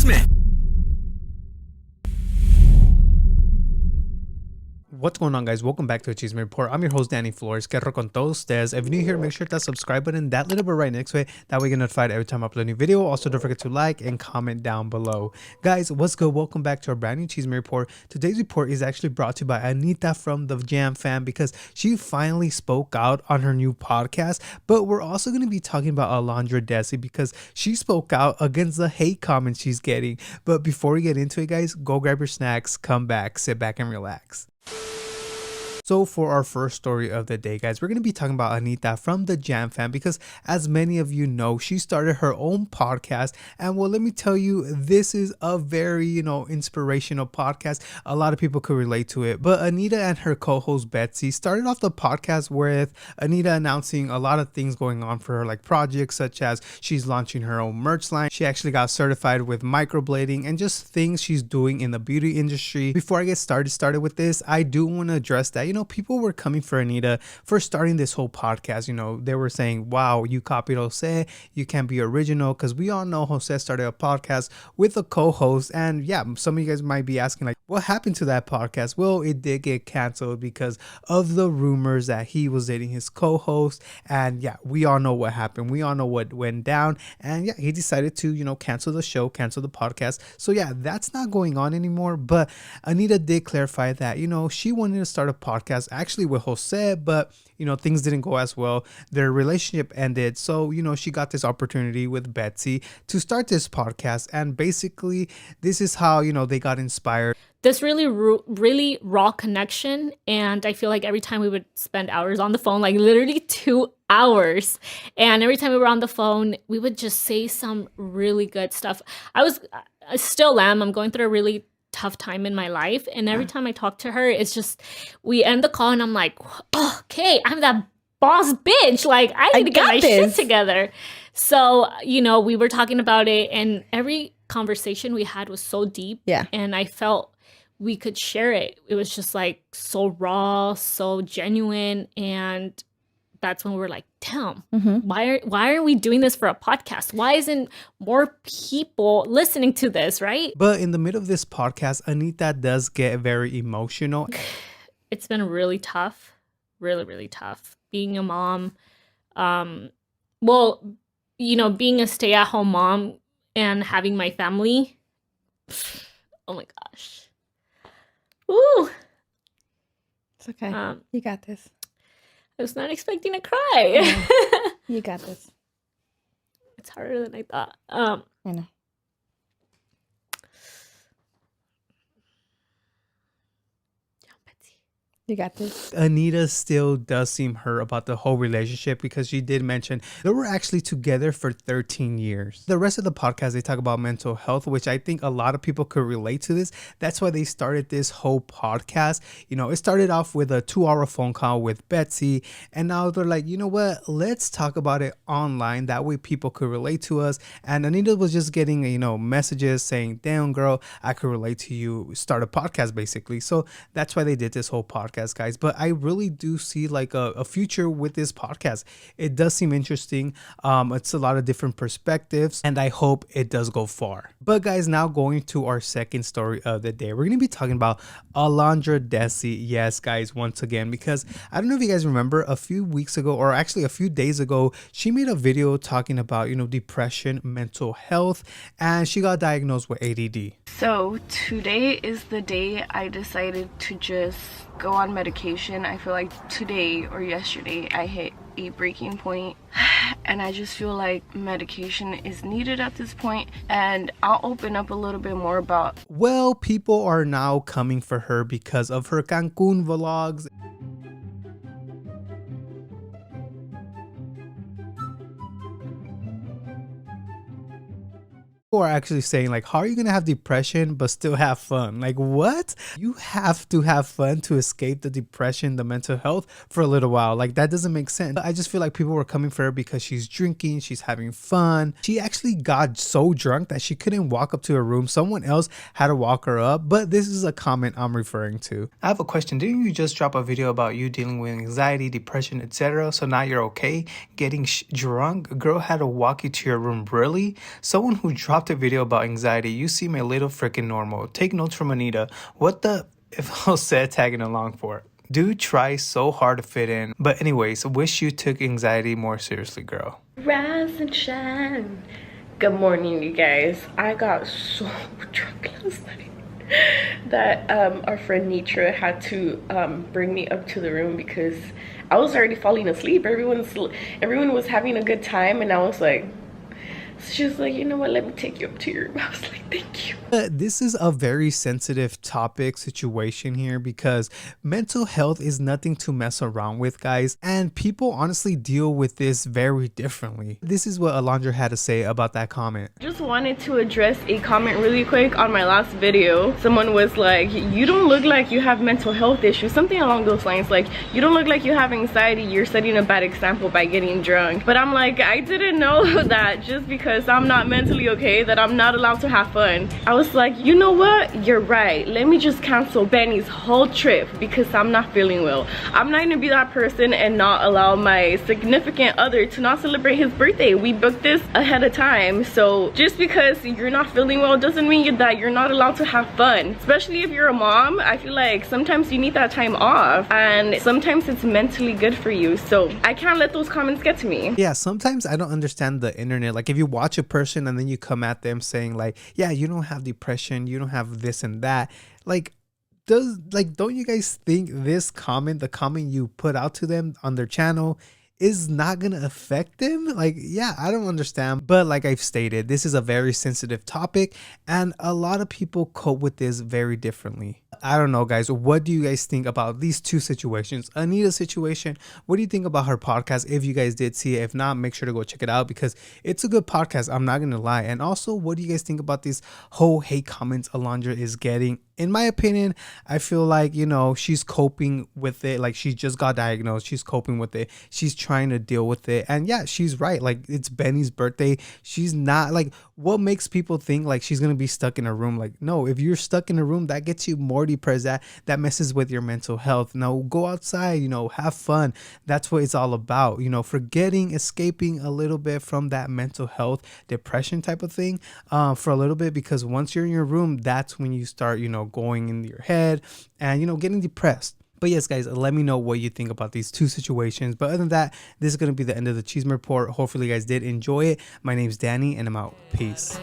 Chisme. What's going on, guys? Welcome back to Thechismereport. I'm your host, Danny Flores. Que con todos ustedes. If you're new here, make sure to that subscribe button, that little bit right next to it. That way you get notified every time I upload a new video. Also, don't forget to like and comment down below. Guys, what's good? Welcome back to our brand new Thechismereport. Today's report is actually brought to you by Anita from the Jam Fam because she finally spoke out on her new podcast. But we're also going to be talking about Alondradessy because she spoke out against the hate comments she's getting. But before we get into it, guys, go grab your snacks, come back, sit back and relax. So for our first story of the day, guys, we're going to be talking about Anita from the Jam Fam because as many of you know, she started her own podcast. And well, let me tell you, this is a very, inspirational podcast. A lot of people could relate to it. But Anita and her co-host Betsy started off the podcast with Anita announcing a lot of things going on for her, like projects such as she's launching her own merch line. She actually got certified with microblading and just things she's doing in the beauty industry. Before I get started with this, I do want to address that, people were coming for Anita for starting this whole podcast. They were saying, wow, you copied Jose, you can't be original, because we all know Jose started a podcast with a co-host. And yeah, some of you guys might be asking, like, what happened to that podcast? Well, it did get canceled because of the rumors that he was dating his co-host. And yeah, we all know what happened. We all know what went down. And yeah, he decided to, cancel the show, cancel the podcast. So yeah, that's not going on anymore. But Anita did clarify that, she wanted to start a podcast actually with Jose, but things didn't go as well. Their relationship ended, so she got this opportunity with Betsy to start this podcast. And basically this is how they got inspired. This really raw connection, and I feel like every time we would spend hours on the phone, like literally 2 hours, and every time we were on the phone we would just say some really good stuff. I still am. I'm going through a really tough time in my life, and every time I talk to her, it's just, we end the call and I'm like, oh, okay, I'm that boss bitch, like I need to get my shit together. So we were talking about it, and every conversation we had was so deep, and I felt we could share it. It was just like so raw, so genuine, and that's when we were like, damn, why aren't we doing this for a podcast? Why isn't more people listening to this, right? But in the middle of this podcast, Anita does get very emotional. It's been really tough, really, really tough. Being a mom, being a stay-at-home mom and having my family. Oh my gosh. Ooh. It's okay. You got this. I was not expecting to cry. Yeah. You got this. It's harder than I thought. I know. You got this. Anita still does seem hurt about the whole relationship because she did mention they were actually together for 13 years. The rest of the podcast, they talk about mental health, which I think a lot of people could relate to this. That's why they started this whole podcast. It started off with a 2-hour phone call with Betsy, and now they're like, you know what? Let's talk about it online. That way people could relate to us. And Anita was just getting, messages saying, damn girl, I could relate to you. Start a podcast, basically. So that's why they did this whole podcast, guys. But I really do see like a future with this podcast. It does seem interesting. It's a lot of different perspectives, and I hope it does go far. But guys, now going to our second story of the day, we're going to be talking about Alondradessy. Yes, guys, once again, because I don't know if you guys remember, a few weeks ago, or actually a few days ago, she made a video talking about depression, mental health, and she got diagnosed with ADD. So today is the day I decided to just go on medication. I feel like today or yesterday I hit a breaking point, and I just feel like medication is needed at this point, and I'll open up a little bit more about. Well, people are now coming for her because of her Cancun vlogs. People are actually saying, like, how are you gonna have depression but still have fun? Like, what? You have to have fun to escape the depression, the mental health for a little while. Like, that doesn't make sense. I just feel like people were coming for her because she's drinking, she's having fun. She actually got so drunk that she couldn't walk up to her room. Someone else had to walk her up. But this is a comment I'm referring to. I have a question. Didn't you just drop a video about you dealing with anxiety, depression, etc.? So now you're okay getting drunk? A girl had to walk you to your room. Really? Someone who dropped dropped a video about anxiety. You seem a little freaking normal. Take notes from Anita. What the if I said tagging along for? Do try so hard to fit in. But anyways, wish you took anxiety more seriously, girl. Rise and shine. Good morning, you guys. I got so drunk last night that our friend Nitra had to bring me up to the room because I was already falling asleep. Everyone was having a good time, and I was like, so she was like, you know what, let me take you up to your room. I was like, thank you. This is a very sensitive topic situation here because mental health is nothing to mess around with, guys, and people honestly deal with this very differently. This is what Alondra had to say about that comment. Just wanted to address a comment really quick on my last video. Someone was like, you don't look like you have mental health issues, something along those lines, like you don't look like you have anxiety, you're setting a bad example by getting drunk. But I'm like, I didn't know that just because I'm not mentally okay that I'm not allowed to have fun. I was like, you know what, you're right, let me just cancel Benny's whole trip because I'm not feeling well. I'm not gonna be that person and not allow my significant other to not celebrate his birthday. We booked this ahead of time, so just because you're not feeling well doesn't mean that you're not allowed to have fun. Especially if you're a mom, I feel like sometimes you need that time off, and sometimes it's mentally good for you, so I can't let those comments get to me. Yeah, sometimes I don't understand the internet. Like if you watch a person and then you come at them saying like, yeah, you don't have depression, you don't have this and that, like don't you guys think this comment, the comment you put out to them on their channel, is not gonna affect them? Like, yeah, I don't understand. But like I've stated, this is a very sensitive topic and a lot of people cope with this very differently. I don't know, guys, what do you guys think about these two situations? Anita's situation, what do you think about her podcast? If you guys did see it, if not, make sure to go check it out because it's a good podcast, I'm not gonna lie. And also, what do you guys think about these whole hate comments Alondra is getting? In my opinion, I feel like, you know, she's coping with it. Like, she just got diagnosed, she's coping with it, she's trying to deal with it. And yeah, she's right, like it's Benny's birthday. She's not, like, what makes people think like she's gonna be stuck in a room? Like, no, if you're stuck in a room, that gets you more depressed, that messes with your mental health. Now go outside, you know, have fun. That's what it's all about, you know, forgetting, escaping a little bit from that mental health depression type of thing for a little bit, because once you're in your room, that's when you start, you know, going into your head and, you know, getting depressed. But yes, guys, let me know what you think about these two situations. But other than that, this is going to be the end of the Chisme Report. Hopefully you guys did enjoy it. My name's Danny and I'm out. Peace.